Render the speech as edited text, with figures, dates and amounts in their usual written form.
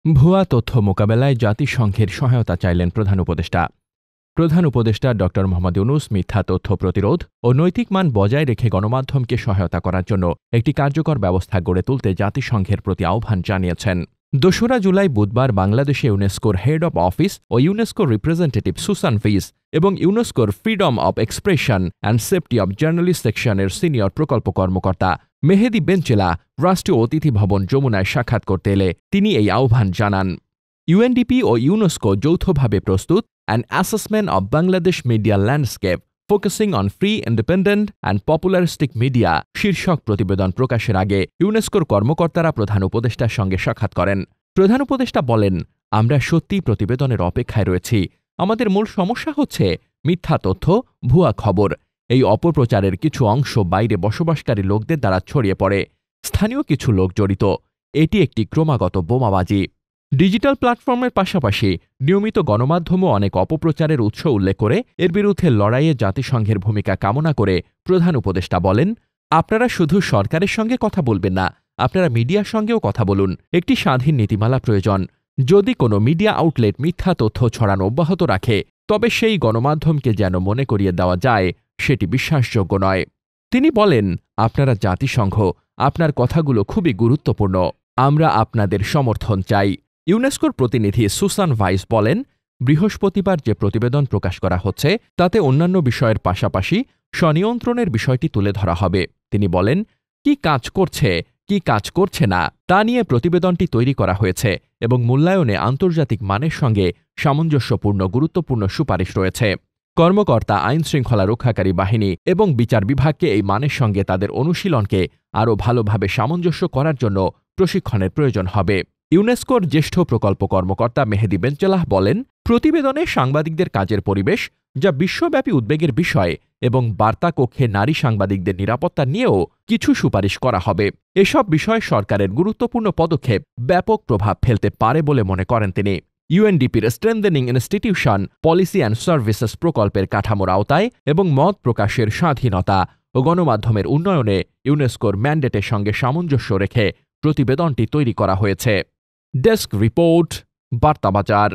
ভুয়া তথ্য মোকাবেলায় জাতিসংঘের সহায়তা চাইলেন প্রধান উপদেষ্টা। প্রধান উপদেষ্টা ড. মোহাম্মদ ইউনূস মিথ্যা তথ্য প্রতিরোধ ও নৈতিক মান বজায় রেখে গণমাধ্যমকে সহায়তা করার জন্য একটি কার্যকর ব্যবস্থা গড়ে তুলতে জাতিসংঘের প্রতি আহ্বান জানিয়েছেন। ২রা জুলাই বুধবার বাংলাদেশে ইউনেস্কোর হেড অব অফিস ও ইউনেস্কোর রিপ্রেজেন্টেটিভ সুসান ফিস এবং ইউনেস্কোর freedom of expression and safety of journalist সেকশনের সিনিয়র প্রকল্প কর্মকর্তা মেহেদী বেনচেলা রাষ্ট্রীয় অতিথি ভবন যমুনায় সাক্ষাৎ করতে এলে তিনি এই আহ্বান জানান। ইউএনডিপি ও ইউনেস্কো যৌথভাবে প্রস্তুত an assessment of Bangladesh media landscape focusing on free independent and popularistic media শীর্ষক প্রতিবেদন প্রকাশের আগে ইউনেস্কোর কর্মকর্তারা প্রধান উপদেষ্টার সঙ্গে সাক্ষাৎ করেন। প্রধান উপদেষ্টা বলেন, আমরা সত্যিই প্রতিবেদনের অপেক্ষায় রয়েছি। আমাদের মূল সমস্যা হচ্ছে মিথ্যা তথ্য, ভুয়া খবর। এই অপপ্রচারের কিছু অংশ বাইরে বসবাসকারী লোকদের দ্বারা ছড়িয়ে পড়ে। স্থানীয় কিছু লোক জড়িত। এটি একটি ক্রমাগত বোমাবাজি। ডিজিটাল প্ল্যাটফর্মের পাশাপাশি নিয়মিত গণমাধ্যমও অনেক অপপ্রচারের উৎস উল্লেখ করে এর বিরুদ্ধে লড়াইয়ে জাতিসংঘের ভূমিকা কামনা করে প্রধান উপদেষ্টা বলেন, আপনারা শুধু সরকারের সঙ্গে কথা বলবেন না, আপনারা মিডিয়ার সঙ্গেও কথা বলুন। একটি স্বাধীন নীতিমালা প্রয়োজন। যদি কোনো মিডিয়া আউটলেট মিথ্যা তথ্য ছড়ানো অব্যাহত রাখে, তবে সেই গণমাধ্যমকে যেন মনে করিয়ে দেওয়া যায় সেটি বিশ্বাসযোগ্য নয়। তিনি বলেন, আপনারা জাতিসংঘ, আপনার কথাগুলো খুবই গুরুত্বপূর্ণ। আমরা আপনাদের সমর্থন চাই। ইউনেস্কোর প্রতিনিধি সুসান ভাইস বলেন, বৃহস্পতিবার যে প্রতিবেদন প্রকাশ করা হচ্ছে তাতে অন্যান্য বিষয়ের পাশাপাশি স্বনিয়ন্ত্রণের বিষয়টি তুলে ধরা হবে। তিনি বলেন, কি কাজ করছে, কি কাজ করছে না তা নিয়ে প্রতিবেদনটি তৈরি করা হয়েছে এবং মূল্যায়নে আন্তর্জাতিক মানের সঙ্গে সামঞ্জস্যপূর্ণ গুরুত্বপূর্ণ সুপারিশ রয়েছে। কর্মকর্তা, আইনশৃঙ্খলা রক্ষাকারী বাহিনী এবং বিচার বিভাগকে এই মানের সঙ্গে তাদের অনুশীলনকে আরও ভালোভাবে সামঞ্জস্য করার জন্য প্রশিক্ষণের প্রয়োজন হবে। ইউনেস্কোর জ্যেষ্ঠ প্রকল্প কর্মকর্তা মেহেদী বেনচেলাহ বলেন, প্রতিবেদনে সাংবাদিকদের কাজের পরিবেশ, যা বিশ্বব্যাপী উদ্বেগের বিষয়, এবং বার্তা কক্ষে নারী সাংবাদিকদের নিরাপত্তা নিয়েও কিছু সুপারিশ করা হবে। এসব বিষয়ে সরকারের গুরুত্বপূর্ণ পদক্ষেপ ব্যাপক প্রভাব ফেলতে পারে বলে মনে করেন তিনি। ইউএনডিপির strengthening institution policy and services প্রকল্পের কাঠামোর আওতায় এবং মত প্রকাশের স্বাধীনতা ও গণমাধ্যমের উন্নয়নে ইউনেস্কোর ম্যান্ডেটের সঙ্গে সামঞ্জস্য রেখে প্রতিবেদনটি তৈরি করা হয়েছে। Desk report, বার্তাবাজার।